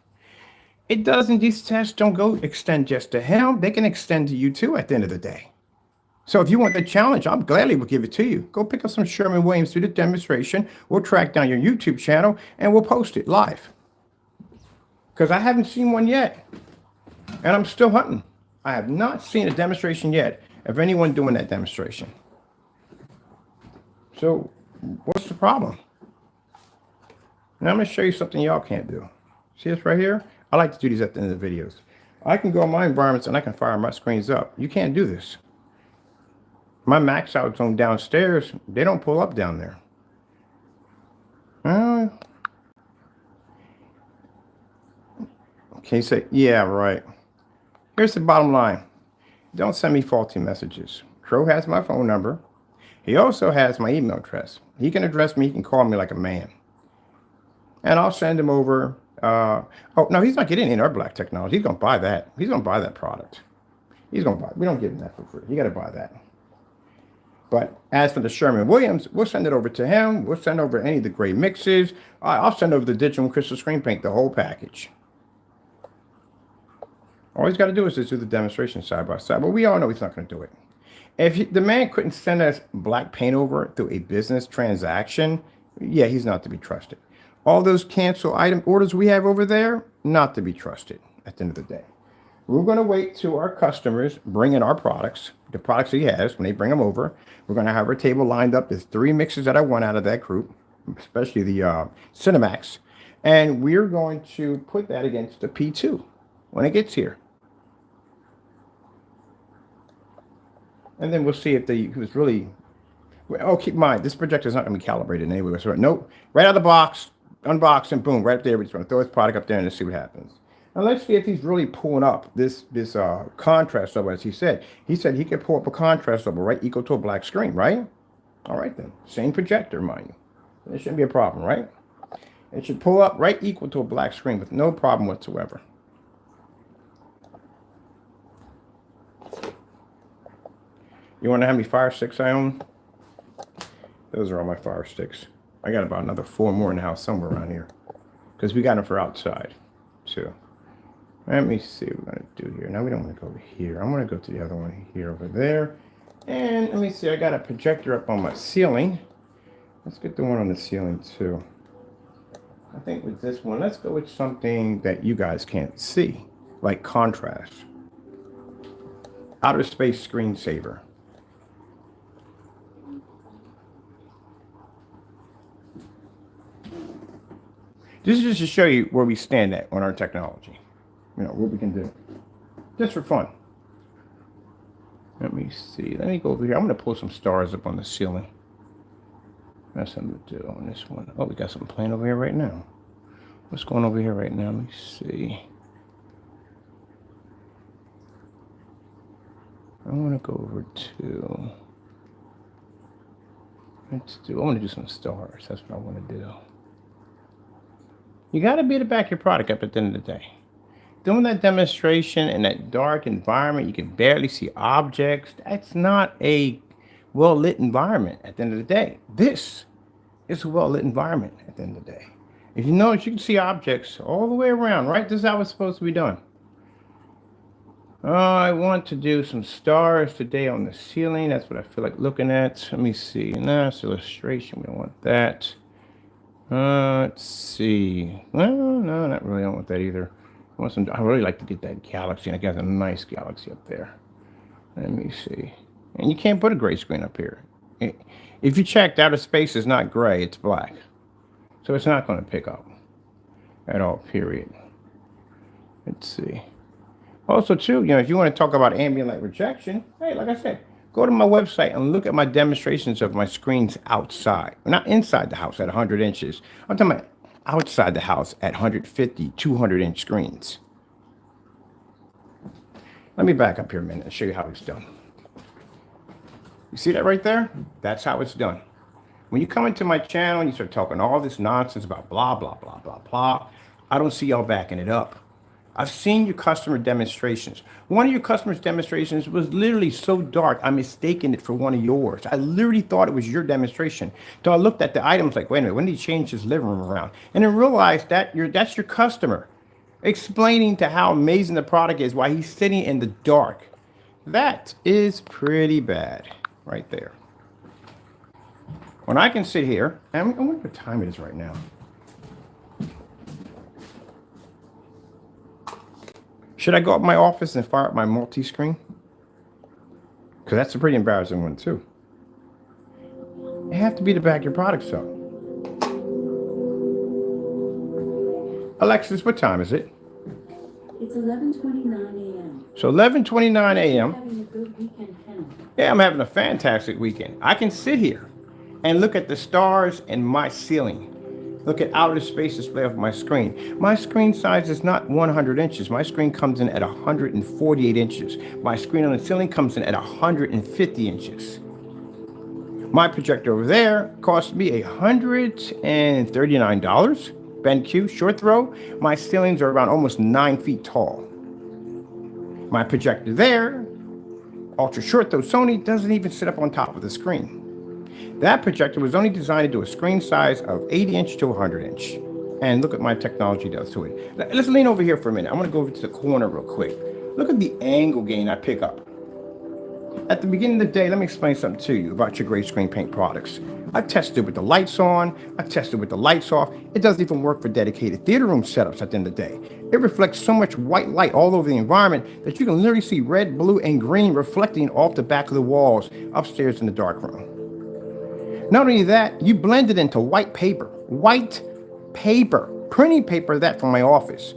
these tests don't go extend just to him. They can extend to you too at the end of the day. So if you want the challenge, I'll gladly will give it to you. Go pick up some Sherman Williams through the demonstration. We'll track down your YouTube channel and we'll post it live. Because I haven't seen one yet. And I'm still hunting. I have not seen a demonstration yet of anyone doing that demonstration. So what's the problem? Now I'm going to show you something y'all can't do. See this right here? I like to do these at the end of the videos. I can go in my environments and I can fire my screens up. You can't do this. My max out zone downstairs, they don't pull up down there. Okay, say, yeah, right. Here's the bottom line. Don't send me faulty messages. Crow has my phone number. He also has my email address. He can address me. He can call me like a man. And I'll send him over. Oh, no, he's not getting into our black technology. He's going to buy that. He's going to buy that product. He's going to buy it. We don't give him that for free. You got to buy that. But as for the Sherman Williams, we'll send it over to him. We'll send over any of the gray mixes. I'll send over the digital and crystal screen paint, the whole package. All he's got to do is just do the demonstration side by side. But we all know he's not going to do it. If the man couldn't send us black paint over through a business transaction, yeah, he's not to be trusted. All those cancel item orders we have over there, not to be trusted at the end of the day. We're going to wait till our customers bring in our products, the products he has, when they bring them over. We're going to have our table lined up. There's 3 mixes that I want out of that group, especially the Cinemax. And we're going to put that against the P2 when it gets here. And then we'll see if he was really, oh, keep in mind, this projector is not going to be calibrated anyway. So nope, right out of the box, unbox, and boom, right up there. We're just going to throw his product up there and see what happens. Now let's see if he's really pulling up this contrast level, as he said. He said he could pull up a contrast level, right, equal to a black screen, right? All right then, same projector, mind you. There shouldn't be a problem, right? It should pull up right equal to a black screen with no problem whatsoever. You want to know how many fire sticks I own? Those are all my fire sticks. I got about another 4 more in the house somewhere around here, because we got them for outside too. Let me see what we're going to do here. Now we don't want to go over here. I'm going to go to the other one here over there. And let me see, I got a projector up on my ceiling. Let's get the one on the ceiling too. I think with this one, let's go with something that you guys can't see, like contrast. Outer space screensaver. This is just to show you where we stand at on our technology. You know, what we can do. Just for fun. Let me see. Let me go over here. I'm going to pull some stars up on the ceiling. That's something to do on this one. Oh, we got something playing over here right now. What's going over here right now? Let me see. I want to go over to... I want to do some stars. That's what I want to do. You got to be able to back your product up at the end of the day. Doing that demonstration in that dark environment, you can barely see objects. That's not a well-lit environment at the end of the day. This is a well-lit environment at the end of the day. If you notice, you can see objects all the way around, right? This is how it's supposed to be done. I want to do some stars today on the ceiling. That's what I feel like looking at. Let me see. Nice illustration. We don't want that. Let's see. Well, no, not really. I don't want that either. I really like to get that galaxy, and I got a nice galaxy up there. Let me see. And you can't put a gray screen up here. If you checked, outer space is not gray, it's black. So it's not going to pick up at all, period. Let's see. Also, too, you know, if you want to talk about ambient light rejection, hey, like I said, go to my website and look at my demonstrations of my screens outside. Not inside the house at 100 inches. I'm talking about outside the house at 150, 200-inch screens. Let me back up here a minute and show you how it's done. You see that right there? That's how it's done. When you come into my channel and you start talking all this nonsense about blah, blah, blah, blah, blah, I don't see y'all backing it up. I've seen your customer demonstrations. One of your customers' demonstrations was literally so dark, I mistaken it for one of yours. I literally thought it was your demonstration. So I looked at the items like, wait a minute, when did he change his living room around? And then realized that that's your customer explaining to how amazing the product is while he's sitting in the dark. That is pretty bad right there. When I can sit here, and I wonder what time it is right now. Should I go up my office and fire up my multi-screen? Because that's a pretty embarrassing one too. You have to be to back your products up. Alexis, what time is it? It's 11:29 a.m. So 11:29 a.m. Having a good weekend, Henry. Yeah, I'm having a fantastic weekend. I can sit here and look at the stars in my ceiling. Look at outer space display of my screen. My screen size is not 100 inches. My screen comes in at 148 inches. My screen on the ceiling comes in at 150 inches. My projector over there cost me $139. BenQ, short throw. My ceilings are around almost 9 feet tall. My projector there, ultra short throw Sony, doesn't even sit up on top of the screen. That projector was only designed to do a screen size of 80 inch to 100 inch. And look what my technology does to it. Let's lean over here for a minute. I want to go over to the corner real quick. Look at the angle gain I pick up. At the beginning of the day, let me explain something to you about your gray screen paint products. I've tested with the lights on. I've tested with the lights off. It doesn't even work for dedicated theater room setups at the end of the day. It reflects so much white light all over the environment that you can literally see red, blue, and green reflecting off the back of the walls upstairs in the dark room. Not only that, you blend it into white paper, printing paper, that from my office.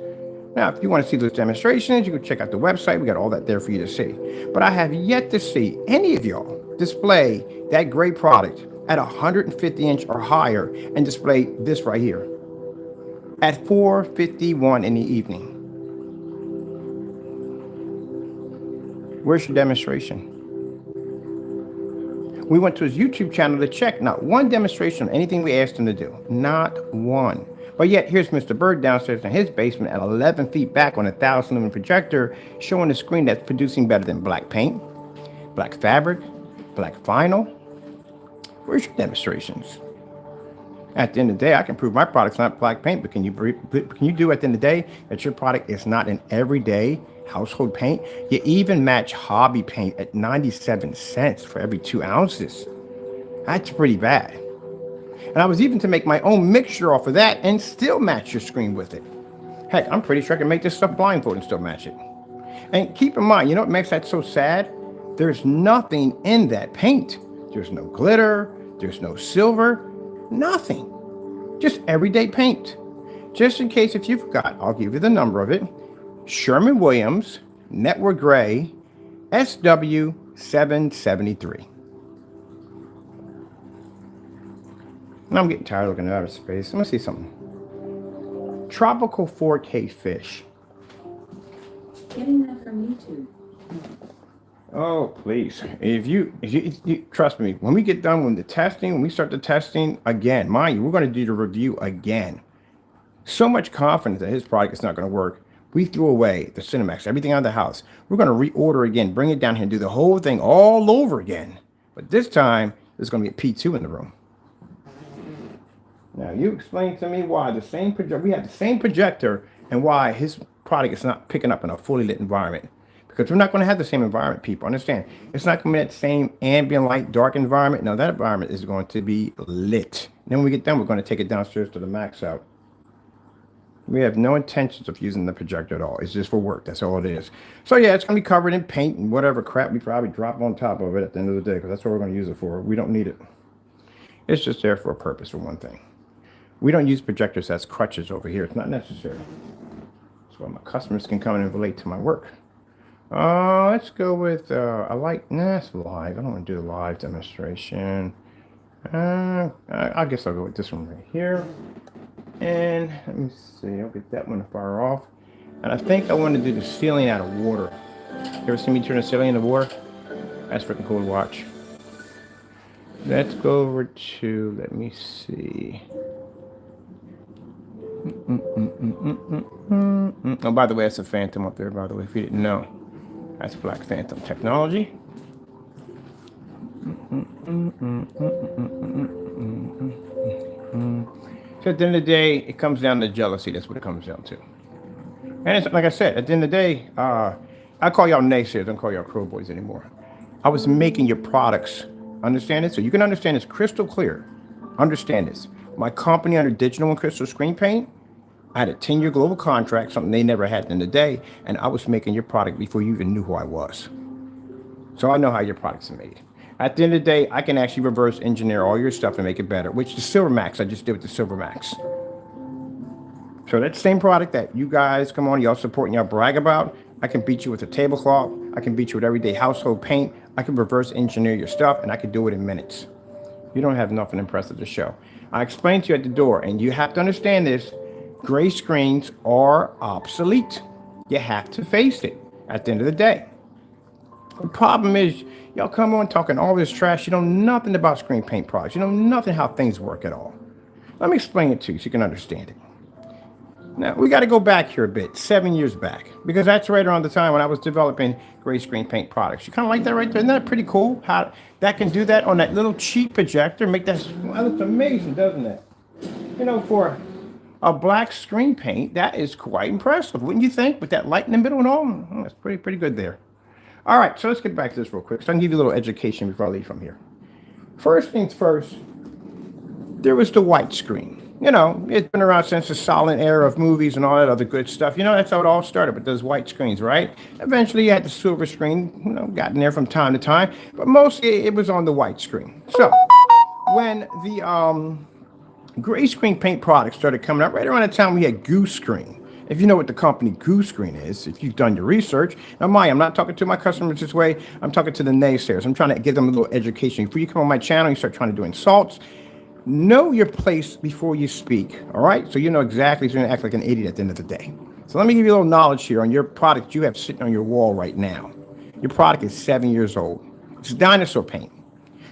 Now, if you want to see those demonstrations, you can check out the website. We got all that there for you to see. But I have yet to see any of y'all display that great product at 150 inch or higher and display this right here at 4:51 in the evening. Where's your demonstration? We went to his YouTube channel to check. Not one demonstration on anything we asked him to do. Not one. But yet, here's Mr. Bird downstairs in his basement at 11 feet back on a 1,000 lumen projector, showing a screen that's producing better than black paint, black fabric, black vinyl. Where's your demonstrations? At the end of the day, I can prove my product's not black paint, but can you do at the end of the day that your product is not an everyday household paint? You even match hobby paint at 97 cents for every 2 ounces. That's pretty bad. And I was even to make my own mixture off of that and still match your screen with it. Heck, I'm pretty sure I can make this stuff blindfold and still match it. And keep in mind, you know what makes that so sad? There's nothing in that paint. There's no glitter, there's no silver, nothing. Just everyday paint. Just in case if you forgot, I'll give you the number of it. Sherman Williams Network Gray SW773. And I'm getting tired looking at outer space. Let me see something. Tropical 4K fish. Getting that from YouTube. Oh, please. If you trust me, when we get done with the testing, when we start the testing again, mind you, we're going to do the review again. So much confidence that his product is not going to work. We threw away the Cinemax, everything out of the house. We're going to reorder again, bring it down here and do the whole thing all over again. But this time, there's going to be a P2 in the room. Now, you explain to me why we have the same projector and why his product is not picking up in a fully lit environment. Because we're not going to have the same environment, people. Understand? It's not going to be that same ambient light, dark environment. No, that environment is going to be lit. Then when we get done, we're going to take it downstairs to the max out. We have no intentions of using the projector at all. It's just for work. That's all it is. So, yeah, it's going to be covered in paint and whatever crap we probably drop on top of it at the end of the day. Because that's what we're going to use it for. We don't need it. It's just there for a purpose, for one thing. We don't use projectors as crutches over here. It's not necessary. So my customers can come in and relate to my work. Let's go with it's live. I don't want to do the live demonstration. I guess I'll go with this one right here. And let me see, I'll get that one to fire off. And I think I want to do the ceiling out of water. You ever seen me turn the ceiling into water? That's freaking cool to watch. Let's go over to, let me see. Oh, by the way, that's a Phantom up there, by the way, if you didn't know. That's Black Phantom technology. So at the end of the day, it comes down to jealousy. That's what it comes down to. And it's, like I said, at the end of the day, I call y'all naysayers. I don't call y'all crow boys anymore. I was making your products. Understand it? So you can understand this crystal clear. Understand this. My company under digital and crystal screen paint, I had a 10-year global contract, something they never had in the day, and I was making your product before you even knew who I was. So I know how your products are made. At the end of the day, I can actually reverse engineer all your stuff and make it better, which the Silver Max, I just did with the Silver Max. So that same product that you guys come on, y'all support and y'all brag about, I can beat you with a tablecloth. I can beat you with everyday household paint. I can reverse engineer your stuff, and I can do it in minutes. You don't have nothing impressive to show. I explained to you at the door, and you have to understand this. Gray screens are obsolete. You have to face it at the end of the day. The problem is, y'all come on talking all this trash. You know nothing about screen paint products. You know nothing how things work at all. Let me explain it to you so you can understand it. Now, we got to go back here a bit, 7 years back, because that's right around the time when I was developing gray screen paint products. You kind of like that right there? Isn't that pretty cool? How that can do that on that little cheap projector, make that, well, that looks amazing, doesn't it? You know, for a black screen paint, that is quite impressive, wouldn't you think? With that light in the middle and all, that's pretty good there. All right, so let's get back to this real quick, so I can give you a little education before I leave from here. First things first, there was the white screen. You know, it's been around since the silent era of movies and all that other good stuff. You know, that's how it all started with those white screens, right? Eventually, you had the silver screen, you know, gotten there from time to time, but mostly it was on the white screen. So when the gray screen paint products started coming out, right around the time we had goose screen. If you know what the company Goose Screen is, if you've done your research. Now, Maya, I'm not talking to my customers this way. I'm talking to the naysayers. I'm trying to give them a little education. Before you come on my channel, you start trying to do insults. Know your place before you speak, all right? So you know exactly if you're going to act like an idiot at the end of the day. So let me give you a little knowledge here on your product you have sitting on your wall right now. Your product is 7 years old. It's dinosaur paint.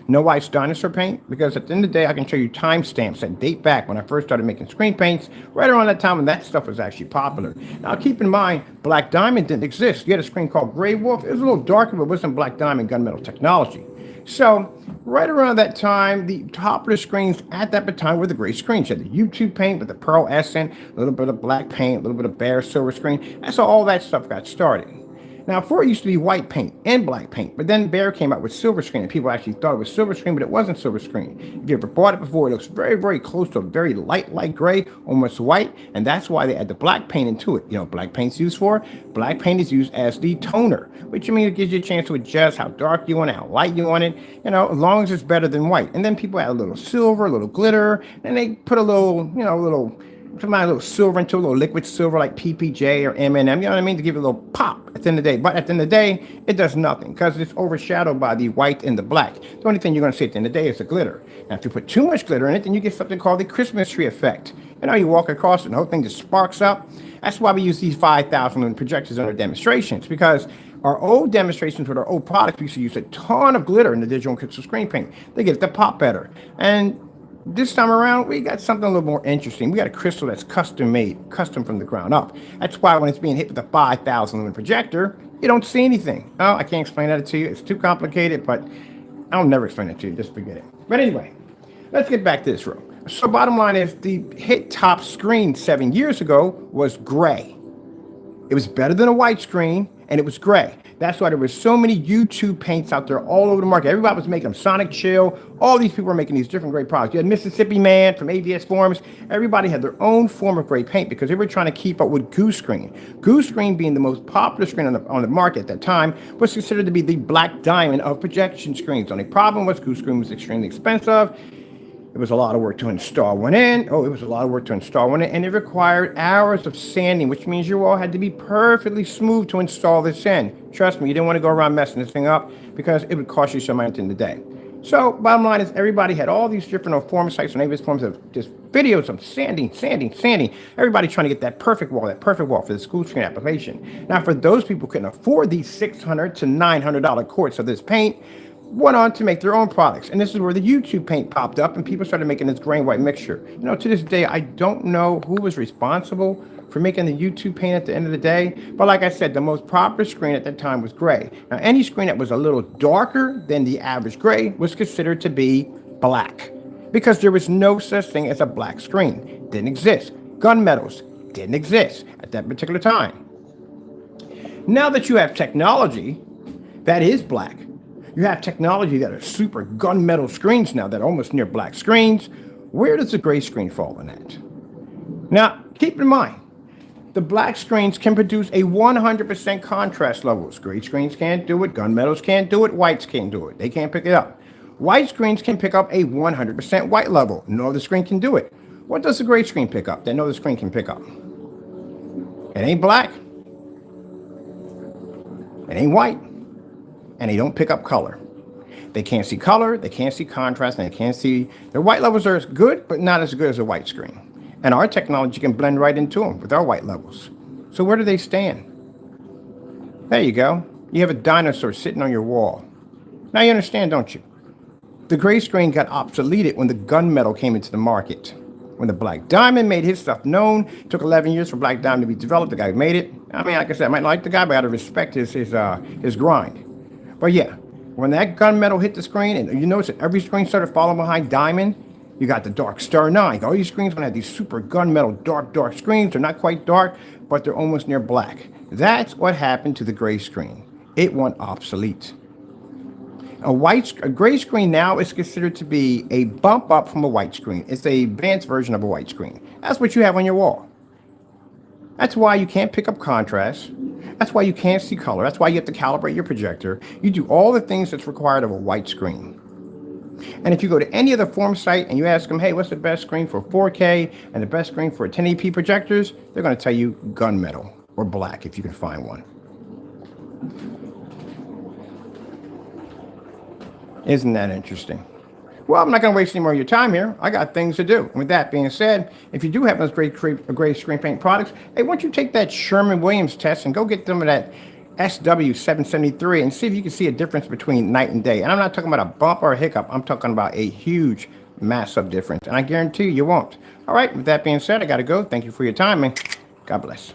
Know why it's dinosaur paint? Because at the end of the day, I can show you timestamps that date back when I first started making screen paints, right around that time when that stuff was actually popular. Now, keep in mind, Black Diamond didn't exist. You had a screen called Gray Wolf. It was a little darker, but it wasn't Black Diamond gunmetal technology. So, right around that time, the popular screens at that time were the gray screens. You had the YouTube paint with the pearl essence, a little bit of black paint, a little bit of bare silver screen. That's how all that stuff got started. Now, before it used to be white paint and black paint, but then Bear came out with silver screen, and people actually thought it was silver screen, but it wasn't silver screen. If you ever bought it before, it looks very, very close to a very light gray, almost white, and that's why they add the black paint into it. You know what black paint's used for? Black paint is used as the toner, which means it gives you a chance to adjust how dark you want it, how light you want it, you know, as long as it's better than white. And then people add a little silver, a little glitter, and they put a little, you know, a little silver into a little liquid silver like PPJ or M&M, you know what I mean, to give it a little pop at the end of the day. But at the end of the day, it does nothing because it's overshadowed by the white and the black. The only thing you're going to see at the end of the day is the glitter. Now, if you put too much glitter in it, then you get something called the Christmas tree effect. You know, you walk across it and the whole thing just sparks up. That's why we use these 5,000 lumen projectors in our demonstrations, because our old demonstrations with our old products, we used to use a ton of glitter in the digital and crystal screen paint. They get it to pop better. And this time around, we got something a little more interesting. We got a crystal that's custom made, custom from the ground up. That's why when it's being hit with a 5,000 lumen projector, you don't see anything. Oh, I can't explain that to you. It's too complicated, but I'll never explain it to you. Just forget it. But anyway, let's get back to this room. So bottom line is the hit top screen 7 years ago was gray. It was better than a white screen, and it was gray. That's why there were so many YouTube paints out there all over the market. Everybody was making them. Sonic Chill. All these people were making these different great products. You had Mississippi Man from AVS Forms. Everybody had their own form of gray paint because they were trying to keep up with Goose Screen. Goose Screen, being the most popular screen on the market at that time, was considered to be the Black Diamond of projection screens. The only problem was Goose Screen was extremely expensive. It was a lot of work to install one in. And it required hours of sanding, which means your wall had to be perfectly smooth to install this in. Trust me, you didn't want to go around messing this thing up because it would cost you some money at the end of the day. So, bottom line is everybody had all these different form sites and AVS forms of just videos of sanding. Everybody trying to get that perfect wall for the school screen application. Now, for those people who couldn't afford these $600 to $900 quarts of this paint, went on to make their own products. And this is where the YouTube paint popped up and people started making this gray and white mixture. You know, to this day, I don't know who was responsible for making the YouTube paint at the end of the day. But like I said, the most popular screen at that time was gray. Now, any screen that was a little darker than the average gray was considered to be black because there was no such thing as a black screen. Didn't exist. Gunmetals didn't exist at that particular time. Now that you have technology that is black, you have technology that are super gunmetal screens now that are almost near black screens. Where does the gray screen fall in that? Now, keep in mind, the black screens can produce a 100% contrast levels. Gray screens can't do it. Gunmetals can't do it. Whites can't do it. They can't pick it up. White screens can pick up a 100% white level. No other screen can do it. What does the gray screen pick up that no other screen can pick up? It ain't black. It ain't white. And they don't pick up color. They can't see color, they can't see contrast, and they can't see... Their white levels are good, but not as good as a white screen. And our technology can blend right into them with our white levels. So where do they stand? There you go. You have a dinosaur sitting on your wall. Now you understand, don't you? The gray screen got obsoleted when the gunmetal came into the market. When the Black Diamond made his stuff known, it took 11 years for Black Diamond to be developed. The guy made it. I mean, like I said, I might like the guy, but I got to respect his grind. But yeah, when that gunmetal hit the screen, and you notice that every screen started following behind Diamond, you got the Dark Star 9. All these screens gonna have these super gunmetal dark screens. They're not quite dark, but they're almost near black. That's what happened to the gray screen. It went obsolete. A gray screen now is considered to be a bump up from a white screen. It's a advanced version of a white screen. That's what you have on your wall. That's why you can't pick up contrast. That's why you can't see color. That's why you have to calibrate your projector. You do all the things that's required of a white screen. And if you go to any other forum site and you ask them, hey, what's the best screen for 4K and the best screen for 1080p projectors, they're going to tell you gunmetal or black if you can find one. Isn't that interesting? Well, I'm not going to waste any more of your time here. I got things to do. And with that being said, if you do have those great screen paint products, hey, why don't you take that Sherman Williams test and go get some of that SW773 and see if you can see a difference between night and day. And I'm not talking about a bump or a hiccup. I'm talking about a huge, massive difference. And I guarantee you won't. All right, with that being said, I got to go. Thank you for your time, and God bless.